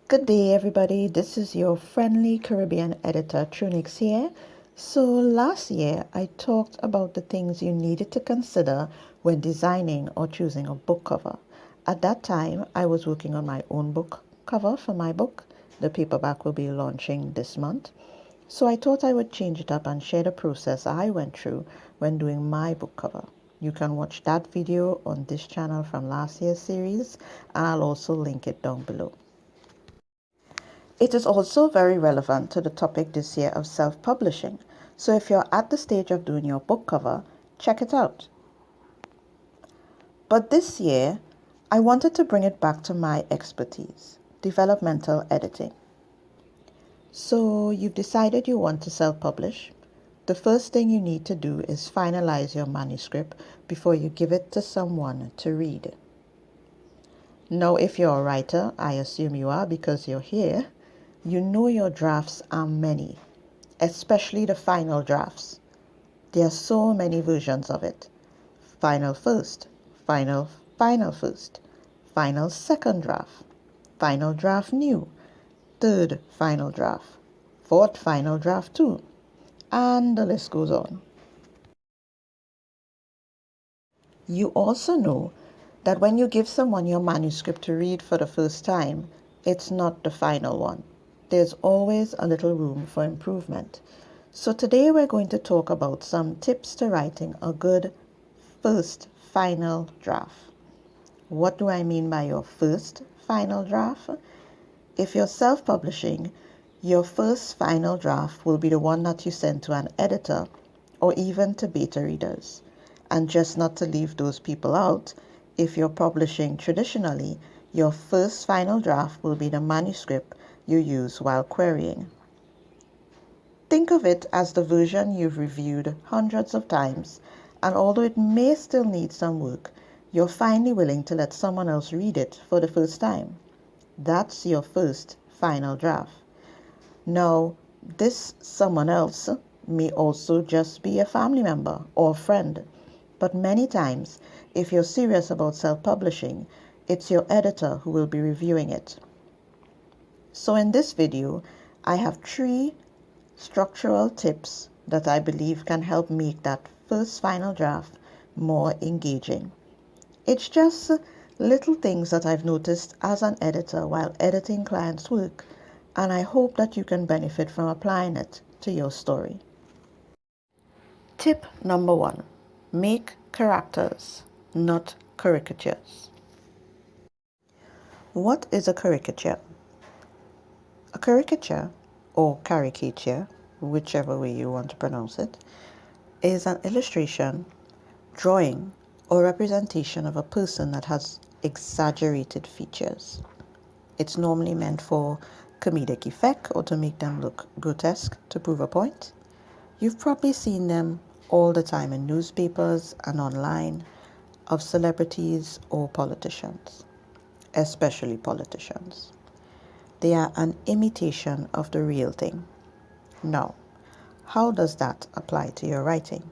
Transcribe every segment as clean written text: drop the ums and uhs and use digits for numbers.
Good day, everybody. This is your friendly Caribbean editor, Trunix here. So, last year I talked about the things you needed to consider when designing or choosing a book cover. At that time, I was working on my own book cover for my book. The paperback will be launching this month. So, I thought I would change it up and share the process I went through when doing my book cover. You can watch that video on this channel from last year's series, and I'll also link it down below. It is also very relevant to the topic this year of self-publishing. So if you're at the stage of doing your book cover, check it out. But this year, I wanted to bring it back to my expertise, developmental editing. So you've decided you want to self-publish. The first thing you need to do is finalize your manuscript before you give it to someone to read. Now, if you're a writer, I assume you are because you're here, you know your drafts are many, especially the final drafts. There are so many versions of it. Final first, final first, final second draft, final draft new, third final draft, fourth final draft too, and the list goes on. You also know that when you give someone your manuscript to read for the first time, it's not the final one. There's always a little room for improvement. So today we're going to talk about some tips to writing a good first final draft. What do I mean by your first final draft? If you're self-publishing, your first final draft will be the one that you send to an editor or even to beta readers. And just not to leave those people out, if you're publishing traditionally, your first final draft will be the manuscript you use while querying. Think of it as the version you've reviewed hundreds of times, and although it may still need some work, you're finally willing to let someone else read it for the first time. That's your first final draft. Now, this someone else may also just be a family member or friend, but many times, if you're serious about self-publishing, it's your editor who will be reviewing it. So in this video, I have 3 structural tips that I believe can help make that first final draft more engaging. It's just little things that I've noticed as an editor while editing clients' work, and I hope that you can benefit from applying it to your story. Tip number 1. Make characters, not caricatures. What is a caricature? A caricature, or caricature, whichever way you want to pronounce it, is an illustration, drawing, or representation of a person that has exaggerated features. It's normally meant for comedic effect or to make them look grotesque to prove a point. You've probably seen them all the time in newspapers and online of celebrities or politicians, especially politicians. They are an imitation of the real thing. Now, how does that apply to your writing?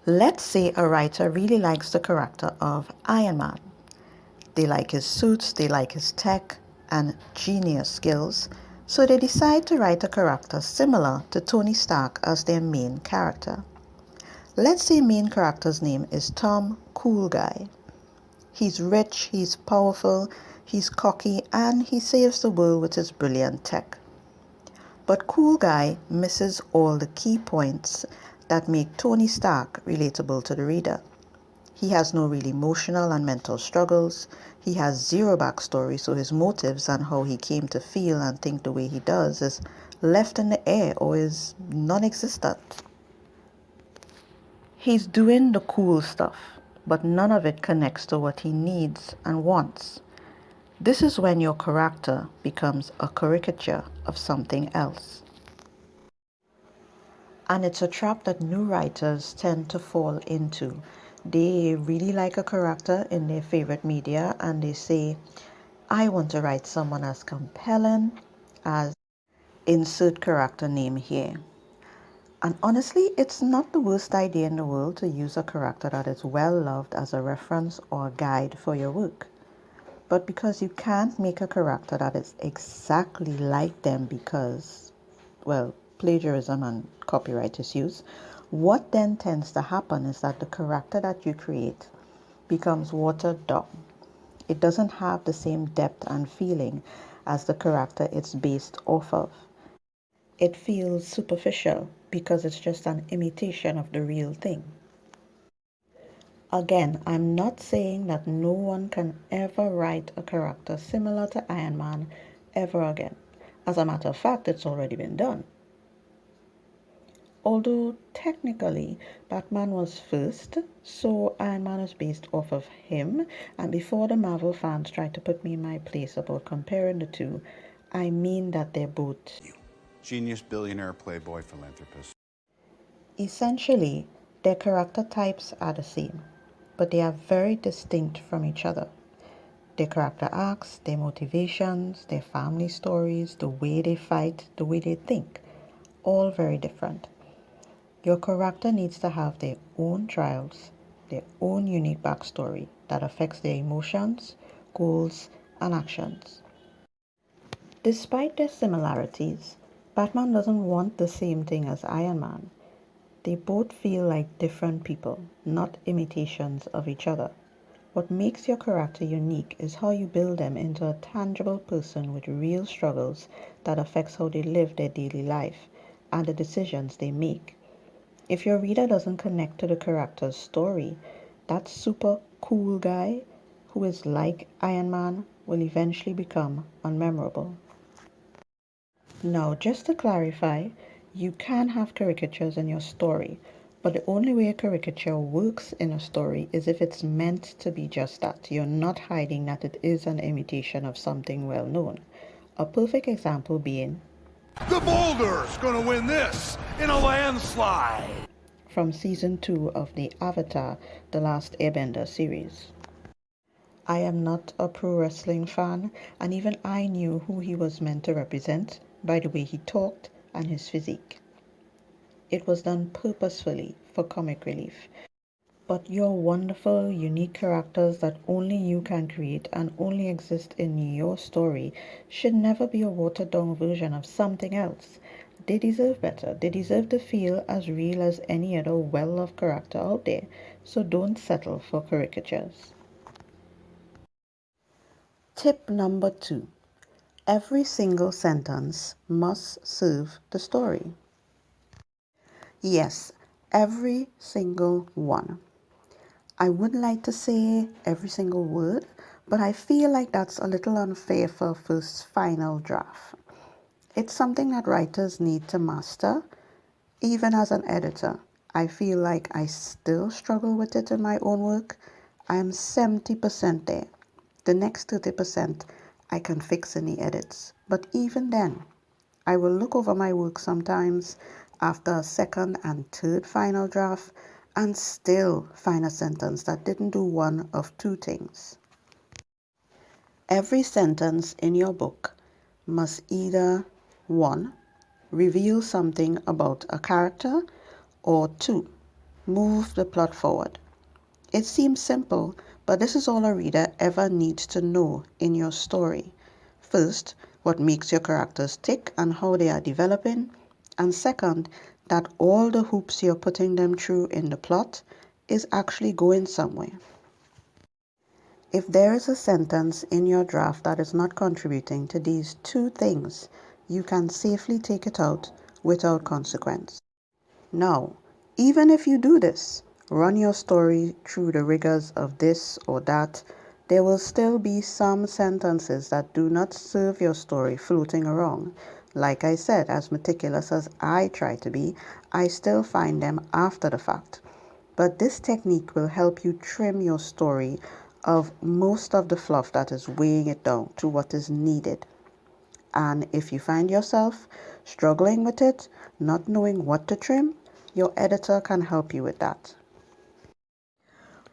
Let's say a writer really likes the character of Iron Man. They like his suits, they like his tech and genius skills, so they decide to write a character similar to Tony Stark as their main character. Let's say main character's name is Tom Cool Guy. He's rich, he's powerful, he's cocky, and he saves the world with his brilliant tech. But Cool Guy misses all the key points that make Tony Stark relatable to the reader. He has no real emotional and mental struggles. He has zero backstory, so his motives and how he came to feel and think the way he does is left in the air or is non-existent. He's doing the cool stuff, but none of it connects to what he needs and wants. This is when your character becomes a caricature of something else. And it's a trap that new writers tend to fall into. They really like a character in their favorite media and they say, I want to write someone as compelling as insert character name here. And honestly, it's not the worst idea in the world to use a character that is well loved as a reference or a guide for your work. But because you can't make a character that is exactly like them because, well, plagiarism and copyright issues, what then tends to happen is that the character that you create becomes watered down. It doesn't have the same depth and feeling as the character it's based off of. It feels superficial because it's just an imitation of the real thing. Again, I'm not saying that no one can ever write a character similar to Iron Man ever again. As a matter of fact, it's already been done. Although technically Batman was first, so Iron Man is based off of him, and before the Marvel fans try to put me in my place about comparing the two, I mean that they're both genius, billionaire, playboy, philanthropist. essentially their character types are the same, but they are very distinct from each other. Their character arcs, their motivations, their family stories, the way they fight, the way they think, all very different. Your character needs to have their own trials, their own unique backstory that affects their emotions, goals, and actions. Despite their similarities, Batman doesn't want the same thing as Iron Man. They both feel like different people, not imitations of each other. What makes your character unique is how you build them into a tangible person with real struggles that affects how they live their daily life and the decisions they make. If your reader doesn't connect to the character's story, that super cool guy who is like Iron Man will eventually become unmemorable. Now, just to clarify, you can have caricatures in your story, but the only way a caricature works in a story is if it's meant to be just that. You're not hiding that it is an imitation of something well known. A perfect example being The Boulder's gonna win this in a landslide from season 2 of the Avatar The Last Airbender series. I am not a pro wrestling fan, and even I knew who he was meant to represent by the way he talked and his physique. It was done purposefully for comic relief. But your wonderful, unique characters that only you can create and only exist in your story should never be a watered down version of something else. They deserve better. They deserve to feel as real as any other well loved character out there. So don't settle for caricatures. Tip number 2: every single sentence must serve the story. Yes, every single one. I would like to say every single word, but I feel like that's a little unfair for a first final draft. It's something that writers need to master. Even as an editor, I feel like I still struggle with it in my own work. I am 70% there. The next 30% I can fix in the edits. But even then, I will look over my work sometimes after a second and third final draft and still find a sentence that didn't do one of two things. Every sentence in your book must either 1. Reveal something about a character, or 2. Move the plot forward. It seems simple, but this is all a reader ever needs to know in your story. First, what makes your characters tick and how they are developing, and second, that all the hoops you're putting them through in the plot is actually going somewhere. If there is a sentence in your draft that is not contributing to these two things, you can safely take it out without consequence. Now, even if you do this, run your story through the rigors of this or that, there will still be some sentences that do not serve your story floating around. Like I said, as meticulous as I try to be, I still find them after the fact. But this technique will help you trim your story of most of the fluff that is weighing it down to what is needed. And if you find yourself struggling with it, not knowing what to trim, your editor can help you with that.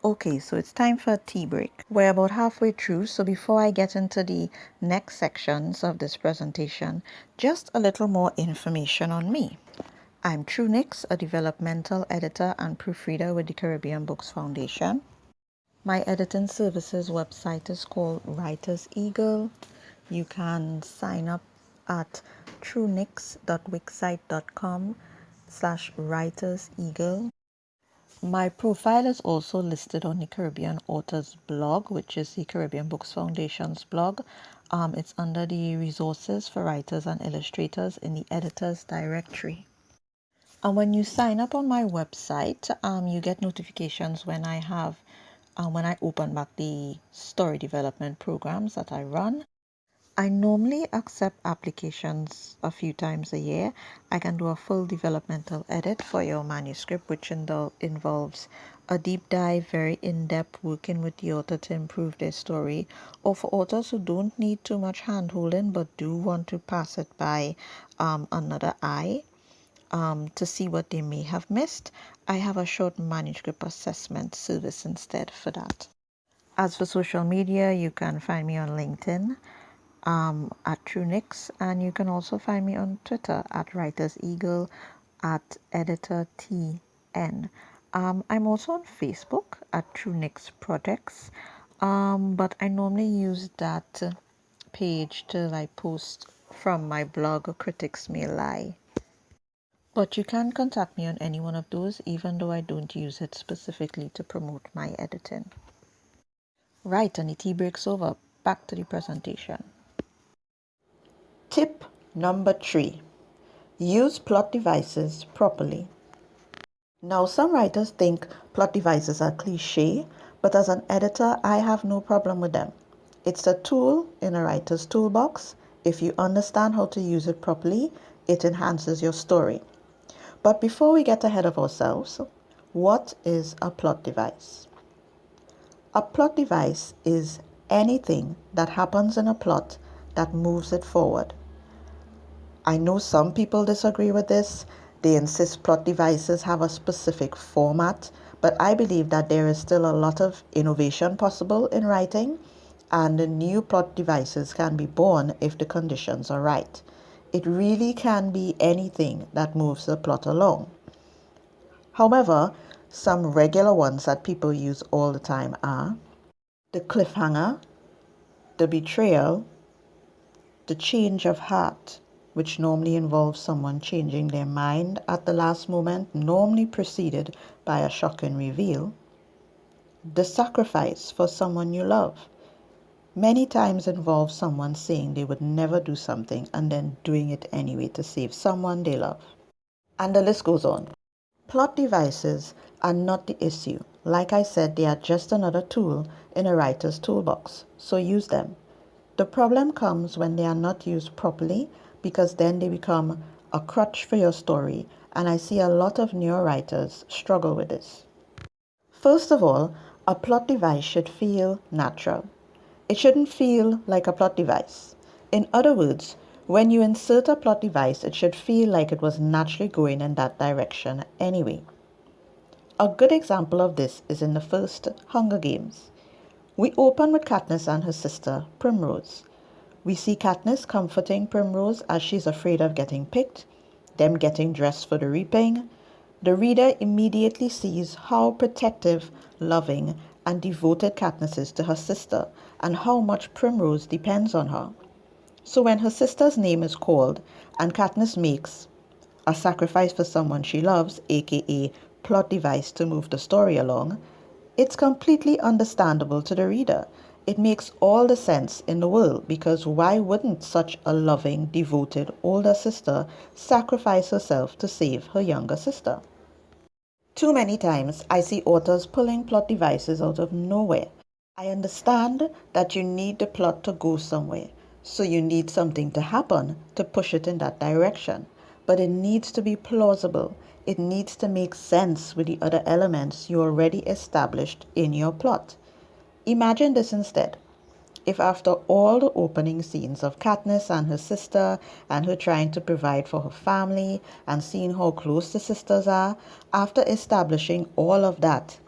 Okay, so it's time for a tea break. We're about halfway through, so before I get into the next sections of this presentation, just a little more information on me. I'm True Nix, a developmental editor and proofreader with the Caribbean Books Foundation. My editing services website is called Writers Eagle. You can sign up at truenix.wixsite.com/Writers Eagle. My profile is also listed on the Caribbean Authors blog, which is the Caribbean Books Foundation's blog. It's under the resources for writers and illustrators in the editors directory. And when you sign up on my website, you get notifications when when I open back the story development programs that I run. I normally accept applications a few times a year. I can do a full developmental edit for your manuscript, which involves a deep dive, very in-depth working with the author to improve their story, or for authors who don't need too much hand-holding but do want to pass it by another eye to see what they may have missed. I have a short manuscript assessment service instead for that. As for social media, you can find me on LinkedIn at TrueNix, and you can also find me on Twitter at Writers Eagle at Editor TN. I'm also on Facebook at TrueNix Projects, but I normally use that page to like post from my blog Critics May Lie. But you can contact me on any one of those, even though I don't use it specifically to promote my editing. Right, and the tea break's over. Back to the presentation. Tip number 3. Use plot devices properly. Now, some writers think plot devices are cliche, but as an editor, I have no problem with them. It's a tool in a writer's toolbox. If you understand how to use it properly, it enhances your story. But before we get ahead of ourselves, what is a plot device? A plot device is anything that happens in a plot that moves it forward. I know some people disagree with this. They insist plot devices have a specific format, but I believe that there is still a lot of innovation possible in writing, and new plot devices can be born if the conditions are right. It really can be anything that moves the plot along. However, some regular ones that people use all the time are the cliffhanger, the betrayal, the change of heart, which normally involves someone changing their mind at the last moment, normally preceded by a shocking reveal, the sacrifice for someone you love, many times involves someone saying they would never do something and then doing it anyway to save someone they love. And the list goes on. Plot devices are not the issue. Like I said, they are just another tool in a writer's toolbox, so use them. The problem comes when they are not used properly, because then they become a crutch for your story, and I see a lot of newer writers struggle with this. First of all, a plot device should feel natural. It shouldn't feel like a plot device. In other words, when you insert a plot device, it should feel like it was naturally going in that direction anyway. A good example of this is in the first Hunger Games. We open with Katniss and her sister, Primrose. We see Katniss comforting Primrose as she's afraid of getting picked, them getting dressed for the reaping. The reader immediately sees how protective, loving, and devoted Katniss is to her sister, and how much Primrose depends on her. So when her sister's name is called, and Katniss makes a sacrifice for someone she loves, aka plot device to move the story along, it's completely understandable to the reader. It makes all the sense in the world, because why wouldn't such a loving, devoted older sister sacrifice herself to save her younger sister? Too many times I see authors pulling plot devices out of nowhere. I understand that you need the plot to go somewhere, so you need something to happen to push it in that direction. But it needs to be plausible. It needs to make sense with the other elements you already established in your plot. Imagine this instead. If after all the opening scenes of Katniss and her sister, and her trying to provide for her family, and seeing how close the sisters are, after establishing all of that,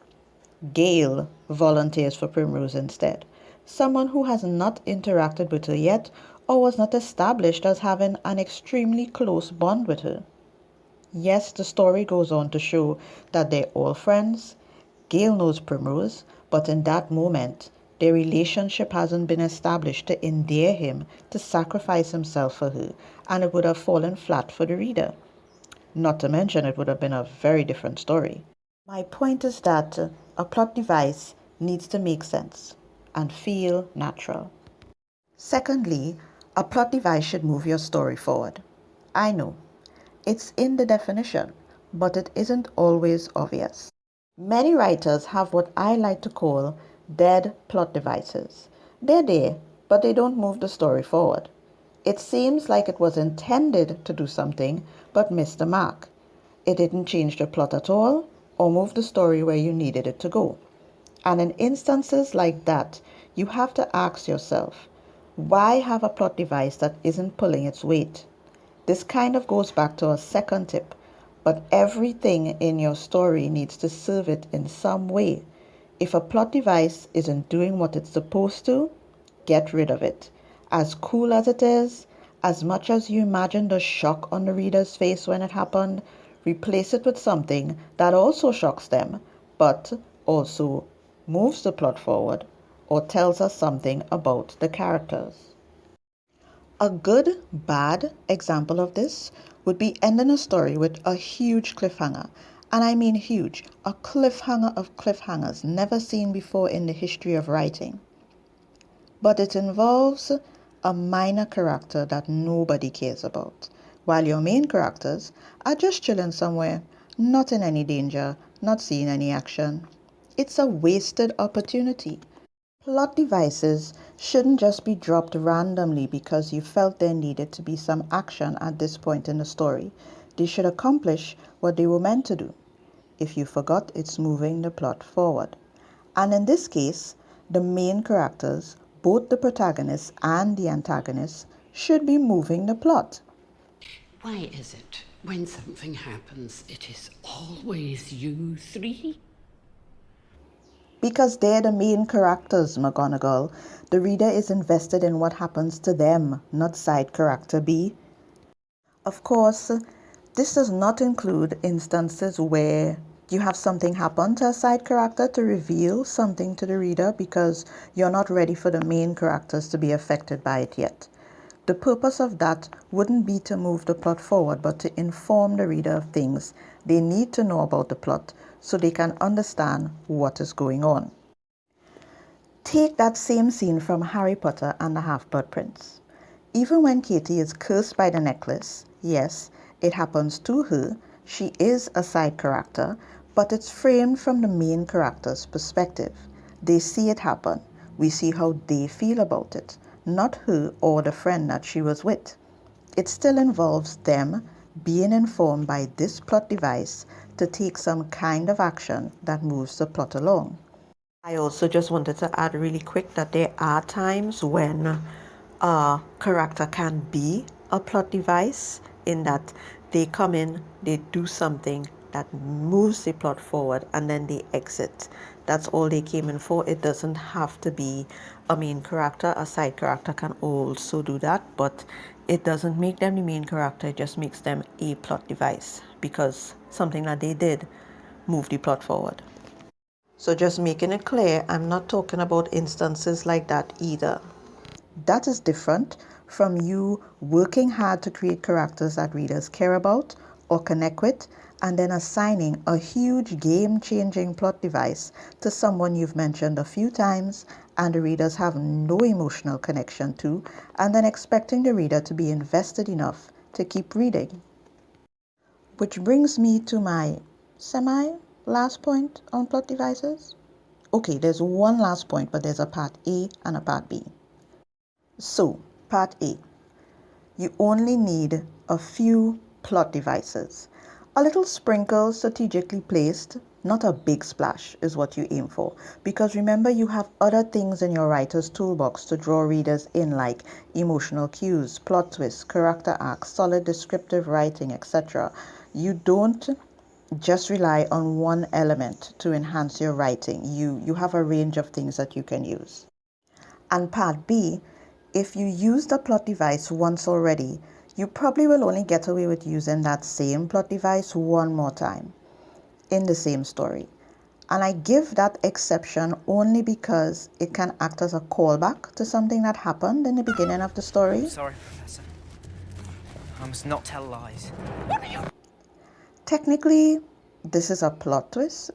Gale volunteers for Primrose instead, someone who has not interacted with her yet, or was not established as having an extremely close bond with her. Yes, the story goes on to show that they're all friends. Gale knows Primrose, but in that moment, their relationship hasn't been established to endear him to sacrifice himself for her, and it would have fallen flat for the reader. Not to mention, it would have been a very different story. My point is that a plot device needs to make sense and feel natural. Secondly, a plot device should move your story forward. I know, it's in the definition, but it isn't always obvious. Many writers have what I like to call dead plot devices. They're there, but they don't move the story forward. It seems like it was intended to do something, but missed the mark. It didn't change the plot at all, or move the story where you needed it to go. And in instances like that, you have to ask yourself, why have a plot device that isn't pulling its weight? This kind of goes back to a second tip, but everything in your story needs to serve it in some way. If a plot device isn't doing what it's supposed to, get rid of it. As cool as it is, as much as you imagine the shock on the reader's face when it happened, replace it with something that also shocks them, but also moves the plot forward or tells us something about the characters. A good, bad example of this would be ending a story with a huge cliffhanger. And I mean huge, a cliffhanger of cliffhangers never seen before in the history of writing. But it involves a minor character that nobody cares about, while your main characters are just chilling somewhere, not in any danger, not seeing any action. It's a wasted opportunity. Plot devices shouldn't just be dropped randomly because you felt there needed to be some action at this point in the story. They should accomplish what they were meant to do. If you forgot, it's moving the plot forward. And in this case, the main characters, both the protagonist and the antagonist, should be moving the plot. Why is it when something happens, it is always you three? Because they're the main characters, McGonagall. The reader is invested in what happens to them, not side character B. Of course, this does not include instances where you have something happen to a side character to reveal something to the reader because you're not ready for the main characters to be affected by it yet. The purpose of that wouldn't be to move the plot forward, but to inform the reader of things they need to know about the plot so they can understand what is going on. Take that same scene from Harry Potter and the Half-Blood Prince. Even when Katie is cursed by the necklace, yes, it happens to her, she is a side character, but it's framed from the main character's perspective. They see it happen. We see how they feel about it, not her or the friend that she was with. It still involves them being informed by this plot device to take some kind of action that moves the plot along. I also just wanted to add really quick that there are times when a character can be a plot device in that they come in, they do something that moves the plot forward, and then they exit. That's all they came in for. It doesn't have to be a main character. A side character can also do that, but it doesn't make them the main character. It just makes them a plot device because something that they did moved the plot forward. So just making it clear, I'm not talking about instances like that either. That is different from you working hard to create characters that readers care about or connect with, and then assigning a huge game-changing plot device to someone you've mentioned a few times and the readers have no emotional connection to, and then expecting the reader to be invested enough to keep reading. Which brings me to my last point on plot devices. Okay, there's one last point, but there's a part A and a part B. So, part A. You only need a few plot devices. A little sprinkle strategically placed, not a big splash, is what you aim for. Because remember, you have other things in your writer's toolbox to draw readers in, like emotional cues, plot twists, character arcs, solid descriptive writing, etc. You don't just rely on one element to enhance your writing. You have a range of things that you can use. And part B, if you use the plot device once already, you probably will only get away with using that same plot device one more time in the same story. And I give that exception only because it can act as a callback to something that happened in the beginning of the story. Sorry, Professor. I must not tell lies. Technically, this is a plot twist,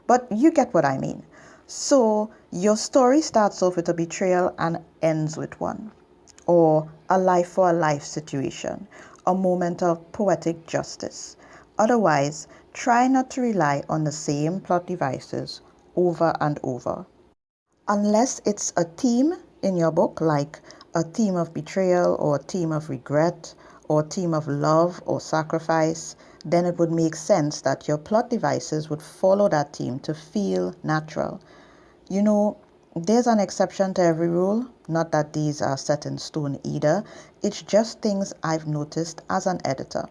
but you get what I mean. So, your story starts off with a betrayal and ends with one, or a life for a life situation, a moment of poetic justice. Otherwise, try not to rely on the same plot devices over and over. Unless it's a theme in your book, like a theme of betrayal or a theme of regret or a theme of love or sacrifice, then it would make sense that your plot devices would follow that theme to feel natural. You know, there's an exception to every rule, not that these are set in stone either. It's just things I've noticed as an editor.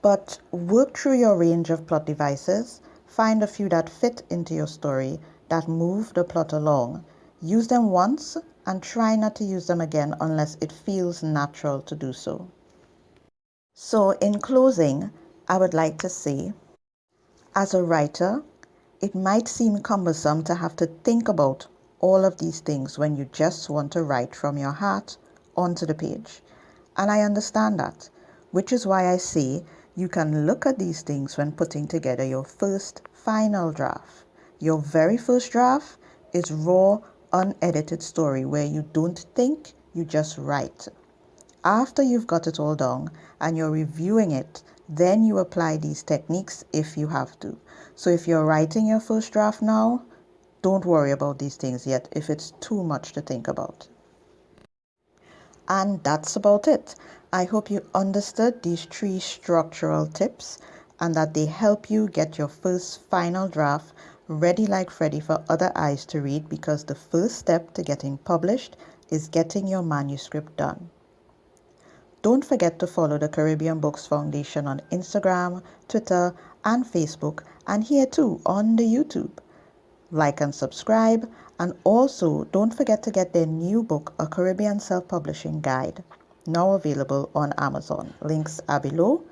But work through your range of plot devices, find a few that fit into your story, that move the plot along. Use them once and try not to use them again unless it feels natural to do so. So, in closing, I would like to say, as a writer, it might seem cumbersome to have to think about all of these things when you just want to write from your heart onto the page. And I understand that, which is why I say you can look at these things when putting together your first final draft. Your very first draft is raw, unedited story where you don't think, you just write. After you've got it all down and you're reviewing it, then you apply these techniques if you have to. So if you're writing your first draft now, don't worry about these things yet if it's too much to think about. And that's about it. I hope you understood these 3 structural tips and that they help you get your first final draft ready like Freddy for other eyes to read, because the first step to getting published is getting your manuscript done. Don't forget to follow the Caribbean Books Foundation on Instagram, Twitter, and Facebook, and here too on the YouTube. Like and subscribe, and also don't forget to get their new book, A Caribbean Self-Publishing Guide, now available on Amazon. Links are below.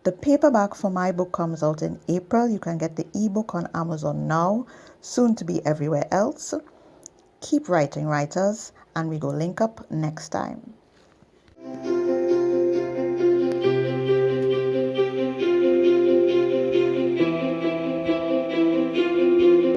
The paperback for my book comes out in April. You can get the ebook on Amazon now, soon to be everywhere else. Keep writing, writers, and we go link up next time.